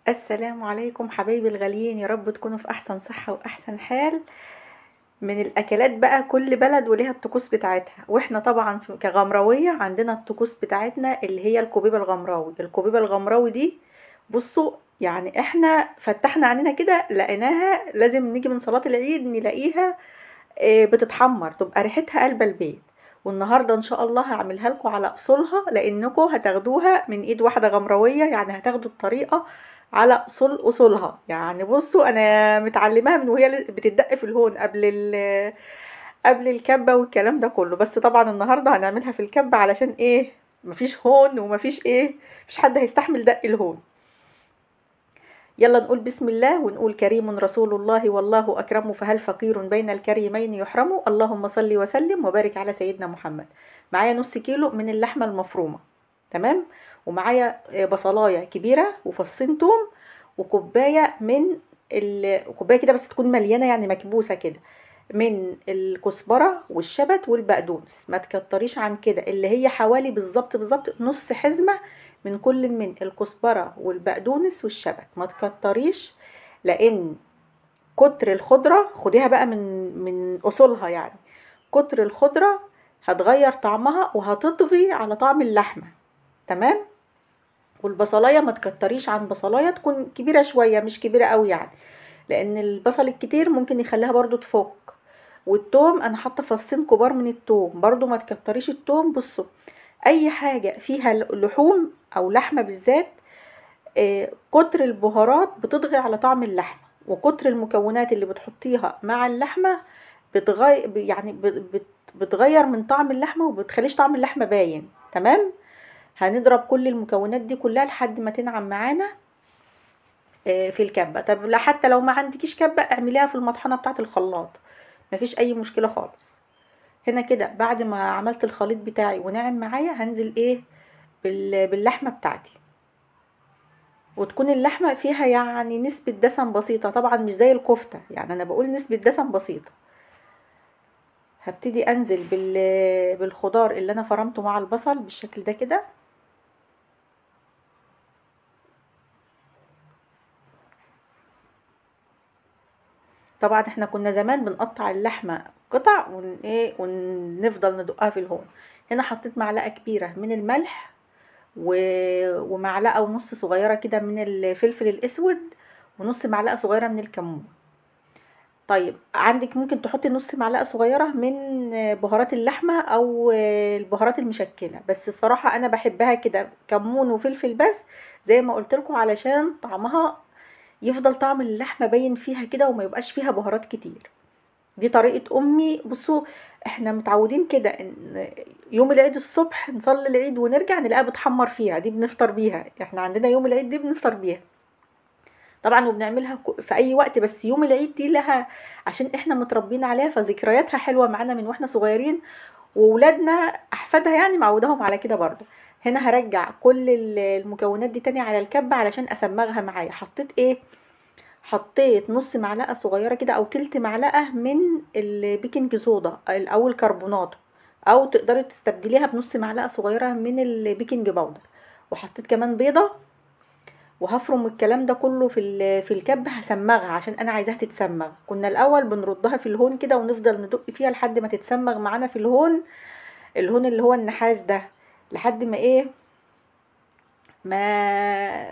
السلام عليكم حبايبي الغاليين، يا رب تكونوا في احسن صحة واحسن حال. من الاكلات بقى، كل بلد وليها الطقوس بتاعتها، واحنا طبعا كغمراوية عندنا الطقوس بتاعتنا اللي هي الكوبيبة الغمراوي. الكوبيبة الغمراوي دي بصوا، يعني احنا فتحنا عننا كده لقيناها لازم نيجي من صلاة العيد نلاقيها بتتحمر، تبقى ريحتها قلب البيت. والنهارده ان شاء الله هعملها لكم على اصولها، لانكم هتاخدوها من ايد واحده غمراويه، يعني هتاخدوا الطريقه على اصولها. يعني بصوا، انا متعلماها من وهي بتدق في الهون قبل الكبه والكلام ده كله. بس طبعا النهارده هنعملها في الكبه، علشان ايه؟ مفيش هون ومفيش ايه، مفيش حد هيستحمل دق الهون. يلا نقول بسم الله ونقول كريم رسول الله والله أكرم، فهل فقير بين الكريمين يحرم؟ اللهم صل وسلم وبارك على سيدنا محمد. معايا نص كيلو من اللحمة المفرومة، تمام. ومعايا بصلاية كبيرة وفصين توم، وكوباية من كوباية كده بس تكون مليانة، يعني مكبوسة كده، من الكزبرة والشبت والبقدونس. ما تكتريش عن كده، اللي هي حوالي بالظبط نص حزمة من كل من الكزبرة والبقدونس والشبت. ما تكتريش، لان كتر الخضرة خديها بقى من اصولها يعني. كتر الخضرة هتغير طعمها وهتطغي على طعم اللحمة، تمام. والبصلايه ما تكتريش عن بصلايه، تكون كبيره شويه مش كبيره قوي يعني، لان البصل الكتير ممكن يخليها برضو تفك. والثوم انا حاطه فصين كبار من الثوم، برضو ما تكتريش الثوم. بصوا، اي حاجه فيها لحوم او لحمه بالذات، كتر البهارات بتطغي على طعم اللحمه، وكتر المكونات اللي بتحطيها مع اللحمه بتغير، يعني بتغير من طعم اللحمه وبتخليش طعم اللحمه باين، تمام. هنضرب كل المكونات دي كلها لحد ما تنعم معانا في الكبة. طب لا، حتى لو ما عندكيش كبة اعمليها في المطحنة بتاعة الخلاط، مفيش اي مشكلة خالص. هنا كده بعد ما عملت الخليط بتاعي وناعم معايا، هنزل ايه؟ باللحمة بتاعتي. وتكون اللحمة فيها يعني نسبة دسم بسيطة، طبعا مش زي الكفتة، يعني انا بقول نسبة دسم بسيطة. هبتدي انزل بالخضار اللي انا فرمته مع البصل بالشكل ده كده. طبعا احنا كنا زمان بنقطع اللحمة قطع ونفضل ندقها في الهون. هنا حطيت معلقة كبيرة من الملح ومعلقة ونص صغيرة كده من الفلفل الاسود، ونص معلقة صغيرة من الكمون. طيب عندك ممكن تحطي نص معلقة صغيرة من بهارات اللحمة او البهارات المشكلة، بس الصراحة انا بحبها كده كمون وفلفل بس، زي ما قلت لكم، علشان طعمها يفضل طعم اللحمة باين فيها كده وما يبقاش فيها بهارات كتير. دي طريقة امي. بصوا، احنا متعودين كده ان يوم العيد الصبح نصلي العيد ونرجع نلاقيها بتحمر فيها، دي بنفطر بيها. احنا عندنا يوم العيد دي بنفطر بيها طبعا، وبنعملها في اي وقت، بس يوم العيد دي لها، عشان احنا متربيين عليها، فذكرياتها حلوة معانا من واحنا صغيرين، وولادنا احفادها يعني معودهم على كده برضو. هنا هرجع كل المكونات دي تاني على الكبة علشان اسمغها معايا. حطيت ايه؟ حطيت نص معلقة صغيرة كده او تلت معلقة من البيكنج صودا او الكربونات، او تقدري تستبدليها بنص معلقة صغيرة من البيكنج باودر. وحطيت كمان بيضة. وهفرم الكلام ده كله في الكب، هسمغها عشان انا عايزاها تتسمغ. كنا الاول بنردها في الهون كده ونفضل ندق فيها لحد ما تتسمغ معانا في الهون، الهون اللي هو النحاس ده، لحد ما ايه، ما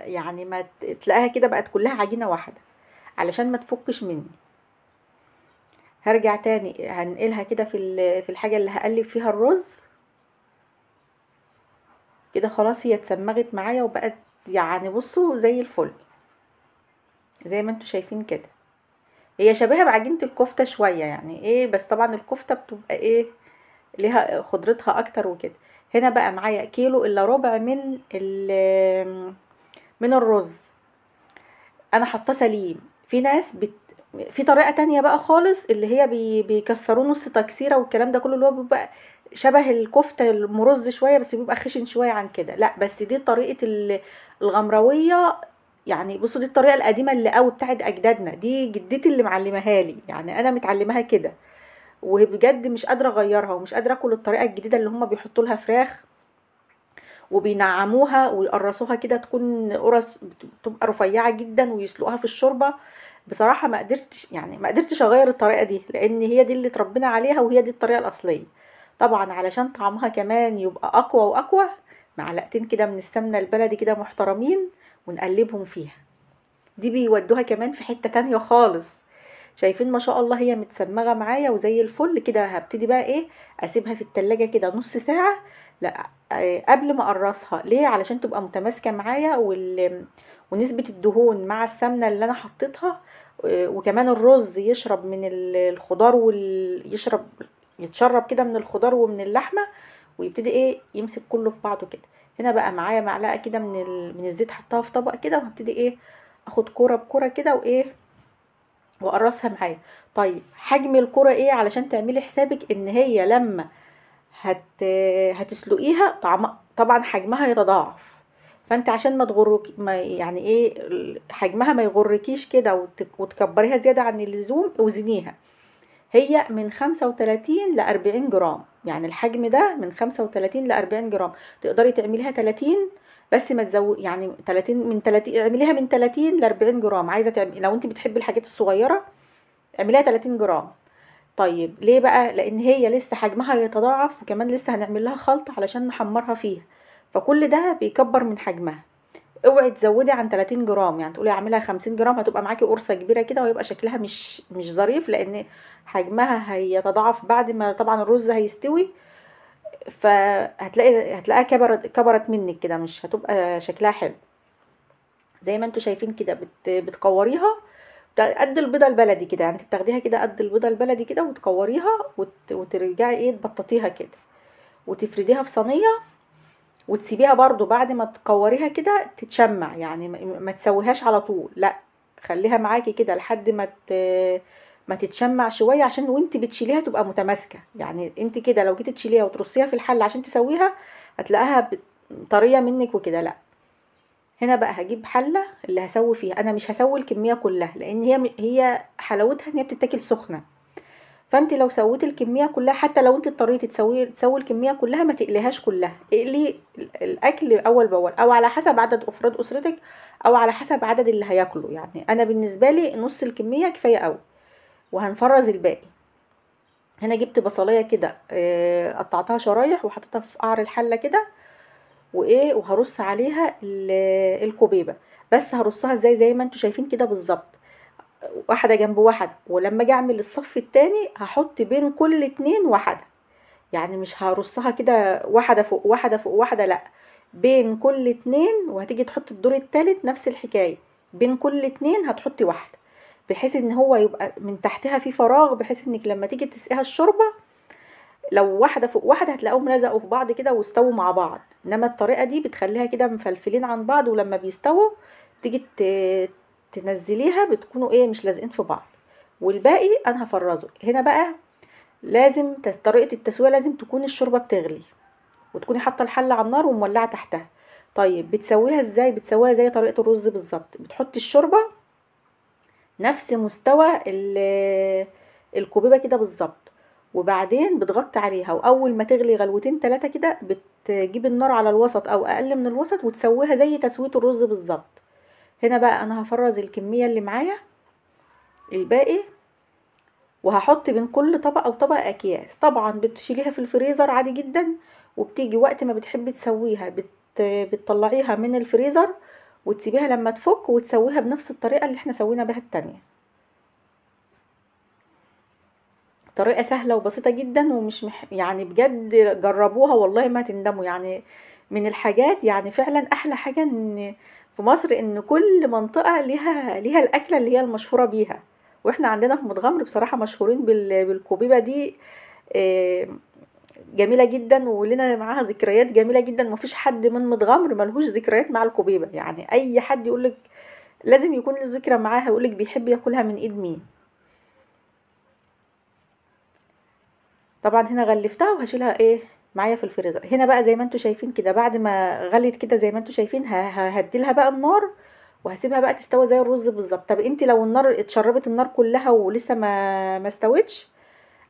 يعني ما تلاقيها كده بقت كلها عجينة واحدة، علشان ما تفكش مني. هرجع تاني هنقلها كده في الحاجة اللي هقلب فيها الرز. كده خلاص هي اتسمغت معايا وبقت، يعني بصوا زي الفل، زي ما انتوا شايفين كده. هي شبيهة بعجينة الكفتة شوية يعني ايه، بس طبعا الكفتة بتبقى ايه، ليها خضرتها اكتر وكده. هنا بقى معايا كيلو الا ربع من الرز. انا حاطاه سليم. في ناس في طريقة تانية بقى خالص، اللي هي بيكسروه نص تكسيرة والكلام ده كله، اللي هو بيبقى شبه الكفتة المرز شوية، بس بيبقى خشن شوية عن كده. لا، بس دي طريقة الغمراوية. يعني بصوا، دي الطريقة القديمة اللي قوي بتاعت اجدادنا، دي جدتي اللي معلمها لي، يعني انا متعلمها كده، وبجد مش قادرة اغيرها، ومش قادرة اكل الطريقة الجديدة اللي هم بيحطوا لها فراخ وبينعموها ويقرصوها كده، تكون قرص بتبقى رفيعه جدا، ويسلقوها في الشوربه. بصراحه ما قدرتش اغير الطريقه دي، لان هي دي اللي اتربينا عليها، وهي دي الطريقه الاصليه. طبعا علشان طعمها كمان يبقى اقوى واقوى، معلقتين كده من السمنه البلدي كده محترمين، ونقلبهم فيها. دي بيودوها كمان في حته تانية خالص. شايفين ما شاء الله هي متسمغه معايا وزي الفل كده. هبتدي بقى ايه، اسيبها في التلاجة كده نص ساعه. لا، قبل ما اقرصها ليه؟ علشان تبقى متماسكه معايا، ونسبه الدهون مع السمنه اللي انا حطيتها. وكمان الرز يشرب من الخضار، يتشرب كده من الخضار ومن اللحمه، ويبتدي ايه يمسك كله في بعضه كده. هنا بقى معايا معلقه كده من الزيت، حطها في طبق كده، وهبتدي ايه اخد كوره بكوره كده، وايه واقرصها معايا. طيب حجم الكرة ايه؟ علشان تعملي حسابك ان هي لما هت هتسلقيها طبعا حجمها يتضاعف. فانت عشان ما تغرك، ما يعني ايه، حجمها ما يغركيش كده وتكبريها زيادة عن اللزوم. اوزنيها، هي من 35 ل40 جرام، يعني الحجم ده من 35 ل40 جرام. تقدري تعمليها 30، بس ما تزود يعني 30، من 30 اعمليها من 30 ل40 جرام. عايزه تعملي لو انت بتحبي الحاجات الصغيره اعمليها 30 جرام. طيب ليه بقى؟ لان هي لسه حجمها يتضاعف، وكمان لسه هنعمل لها خلطه علشان نحمرها فيها، فكل ده بيكبر من حجمها. اوعي تزودي عن 30 جرام، يعني تقولي اعملها 50 جرام، هتبقى معاكي قرصه كبيره كده، ويبقى شكلها مش ظريف، لان حجمها هيتضاعف بعد ما طبعا الرز هيستوي. هتلاقيها كبرت منك كده، مش هتبقى شكلها حلو. زي ما انتوا شايفين كده بتكوريها قد البيضه البلدي كده، يعني انت بتاخديها كده قد البيضه البلدي كده، وتكوريها وترجعي ايه تبططيها كده، وتفرديها في صينيه، وتسيبيها برضو بعد ما تكوريها كده تتشمع. يعني ما تسويهاش على طول، لا، خليها معاكي كده لحد ما تتشمع شويه، عشان وانت بتشيليها تبقى متماسكه. يعني انت كده لو جيتي تشيليها وترصيها في الحله عشان تسويها، هتلاقيها طريه منك وكده. لا، هنا بقى هجيب حله اللي هسوي فيها. انا مش هسوي الكميه كلها، لان هي حلاوتها ان هي بتتاكل سخنه. فانت لو سويتي الكميه كلها، حتى لو انت اضطريتي تسوي الكميه كلها، ما تقليهاش كلها، اقلي الاكل اول باول، او على حسب عدد افراد اسرتك، او على حسب عدد اللي هياكلوا. يعني انا بالنسبه لي نص الكميه كفايه قوي، وهنفرز الباقي. هنا جبت بصلايه كده، قطعتها شرايح وحطيتها في قعر الحله كده، وهرص عليها الكوبيبه. بس هرصها ازاي؟ زي ما انتوا شايفين كده بالظبط، واحده جنب واحده. ولما اجي اعمل الصف التاني هحط بين كل اتنين واحده، يعني مش هرصها كده واحده فوق واحده فوق واحده، لا، بين كل اتنين. وهتيجي تحط الدور التالت نفس الحكايه، بين كل اتنين هتحطي واحده، بحيث ان هو يبقى من تحتها في فراغ، بحيث انك لما تيجي تسقيها الشوربه، لو واحده فوق واحده هتلاقوهم لزقوا في بعض كده واستووا مع بعض. انما الطريقه دي بتخليها كده مفلفلين عن بعض، ولما بيستووا تيجي تنزليها بتكونوا ايه مش لازقين في بعض. والباقي انا هفرزه. هنا بقى لازم طريقه التسويه، لازم تكون الشوربه بتغلي، وتكوني حاطه الحله على النار ومولعه تحتها. طيب بتسويها ازاي؟ بتسويها زي طريقه الرز بالظبط. بتحطي الشوربه نفس مستوى الكوبيبه كده بالظبط، وبعدين بتغطي عليها، واول ما تغلي غلوتين 3 كده بتجيب النار على الوسط او اقل من الوسط، وتسويها زي تسويه الرز بالظبط. هنا بقى انا هفرز الكميه اللي معايا الباقي، وهحط بين كل طبقه وطبقه اكياس. طبعا بتشيليها في الفريزر عادي جدا، وبتيجي وقت ما بتحبي تسويها بتطلعيها من الفريزر، وتسيبيها لما تفك، وتسويها بنفس الطريقه اللي احنا سوينا بها التانية. طريقة سهلة وبسيطة جدا، ومش يعني بجد جربوها والله ما تندموا. يعني من الحاجات، يعني فعلا احلى حاجة ان في مصر ان كل منطقة ليها الاكلة اللي هي المشهورة بيها. واحنا عندنا في متغمر بصراحة مشهورين بالكوبيبة دي. آه، جميلة جدا، ولنا معاها ذكريات جميلة جدا. مفيش حد من متغمر ملهوش ذكريات مع الكوبيبة، يعني اي حد يقولك لازم يكون له ذكرى معاها، يقولك بيحب ياكلها من ايد مين. طبعا هنا غلفتها وهشيلها ايه معايا في الفريزر. هنا بقى زي ما انتوا شايفين كده، بعد ما غليت كده زي ما انتوا شايفين، هديلها بقى النار، وهسيبها بقى تستوي زي الرز بالظبط. طب انت لو النار اتشربت النار كلها ولسه ما استوتش،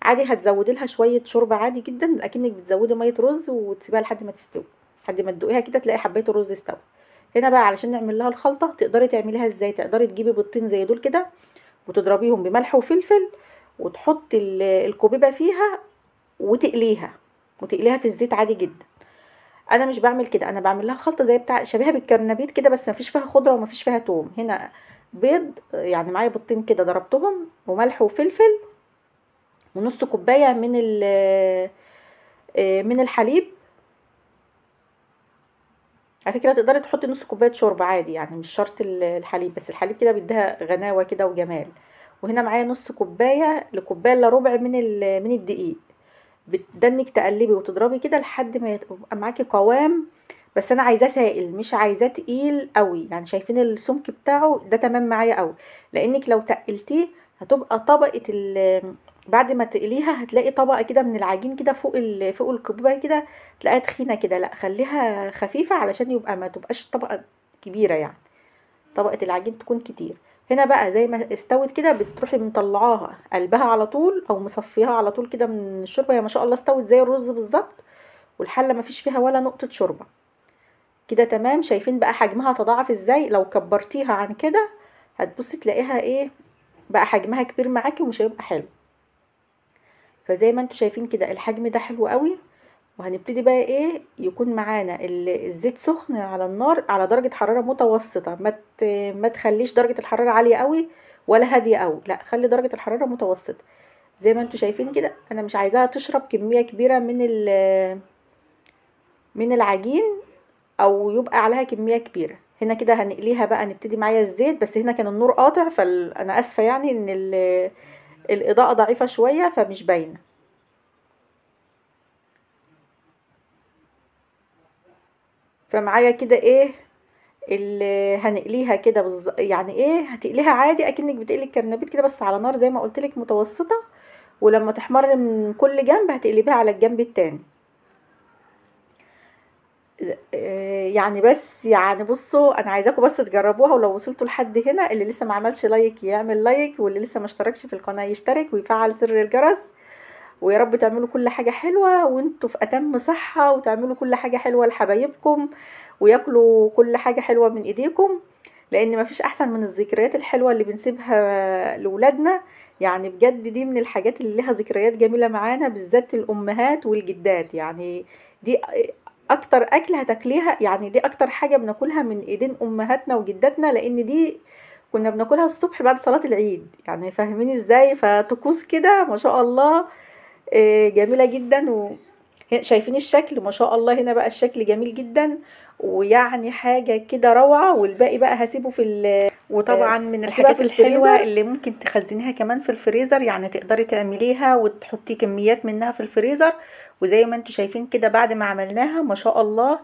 عادي هتزودي لها شويه شوربه عادي جدا، اكنك بتزودي ميه رز، وتسيبها لحد ما تستوي. لحد ما تدوقيها كده تلاقي حبايه الرز استوت. هنا بقى علشان نعمل لها الخلطه تقدري تعمليها ازاي؟ تقدري تجيبي بيضتين زي دول كده وتضربيهم بملح وفلفل، وتحطي الكوبيبه فيها وتقليها في الزيت عادي جدا. انا مش بعمل كده، انا بعمل لها خلطه زي بتاع شبيهه بالكرنبيط كده، بس مفيش فيها خضره ومفيش فيها توم. هنا بيض، يعني معايا بيضتين كده ضربتهم وملح وفلفل، ونص كوبايه من الحليب. على فكره تقدري تحطي نص كوبايه شوربه عادي، يعني مش شرط الحليب، بس الحليب كده بيديها غناوه كده وجمال. وهنا معايا نص كوبايه لكوبايه الا ربع من الدقيق. بتدنك تقلبي وتضربي كده لحد ما يبقى معاكي قوام، بس انا عايزاه سائل مش عايزاه تقيل قوي. يعني شايفين السمك بتاعه ده تمام معايا قوي، لانك لو تقلتيه هتبقى طبقه بعد ما تقليها هتلاقي طبقه كده من العجين كده فوق الكوبايه كده، تلاقيها تخينه كده. لا خليها خفيفه علشان يبقى ما تبقاش طبقه كبيره، يعني طبقه العجين تكون كتير. هنا بقى زي ما استوت كده بتروحي مطلعاها قلبها على طول او مصفيها على طول كده من الشوربه. هي ما شاء الله استوت زي الرز بالظبط، والحله ما فيش فيها ولا نقطه شوربه. كده تمام. شايفين بقى حجمها تضاعف ازاي؟ لو كبرتيها عن كده هتبصي تلاقيها ايه بقى، حجمها كبير معاكي ومش هيبقى حلو. فزي ما انتوا شايفين كده الحجم ده حلو قوي. وهنبتدي بقى ايه، يكون معانا الزيت سخن على النار على درجة حرارة متوسطة. ما تخليش درجة الحرارة عالية قوي ولا هادية قوي، لا خلي درجة الحرارة متوسطة. زي ما انتوا شايفين كده انا مش عايزاها تشرب كمية كبيرة من العجين او يبقى عليها كمية كبيرة. هنا كده هنقليها بقى، نبتدي معايا الزيت، بس هنا كان النور قاطع فانا اسفة يعني ان الاضاءة ضعيفة شوية فمش باينة. فمعايا كده ايه اللي هنقليها كده يعني ايه هتقليها عادي اكنك بتقلي الكرنبيط كده، بس على نار زي ما قلت لك متوسطه. ولما تحمر من كل جنب هتقلبيها على الجنب التاني. يعني بس يعني بصوا انا عايزاكم بس تجربوها، ولو وصلتوا لحد هنا اللي لسه ما عملش لايك يعمل لايك، واللي لسه ما اشتركش في القناه يشترك ويفعل زر الجرس. ويا رب تعملوا كل حاجة حلوة وانتوا في أتم صحة، وتعملوا كل حاجة حلوة لحبايبكم، وياكلوا كل حاجة حلوة من ايديكم، لان مفيش احسن من الذكريات الحلوة اللي بنسيبها لولادنا. يعني بجد دي من الحاجات اللي لها ذكريات جميلة معانا، بالذات الامهات والجدات. يعني دي اكتر اكل هتاكليها، يعني دي اكتر حاجة بناكلها من ايدين امهاتنا وجداتنا، لان دي كنا بناكلها الصبح بعد صلاة العيد. يعني فاهمين ازاي؟ فطقوس كده ما شاء الله جميلة جدا. شايفين الشكل ما شاء الله؟ هنا بقى الشكل جميل جدا، ويعني حاجة كده روعة. والباقي بقى هسيبه وطبعا من الحاجات الحلوة اللي ممكن تخزنيها كمان في الفريزر، يعني تقدري تعمليها وتحطي كميات منها في الفريزر. وزي ما انتوا شايفين كده بعد ما عملناها ما شاء الله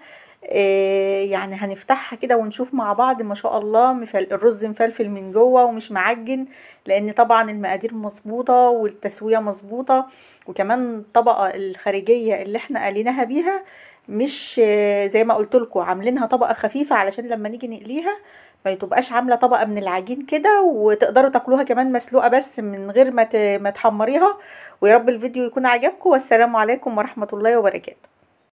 يعني هنفتحها كده ونشوف مع بعض ما شاء الله الرز مفلفل من جوه ومش معجن، لان طبعا المقادير مظبوطه والتسويه مظبوطه. وكمان الطبقه الخارجيه اللي احنا قليناها بيها مش زي ما قلت لكم عاملينها طبقه خفيفه علشان لما نيجي نقليها ما تبقاش عامله طبقه من العجين كده، وتقدروا تاكلوها كمان مسلوقه بس من غير ما تحمريها. ويا رب الفيديو يكون عجبكم، والسلام عليكم ورحمه الله وبركاته.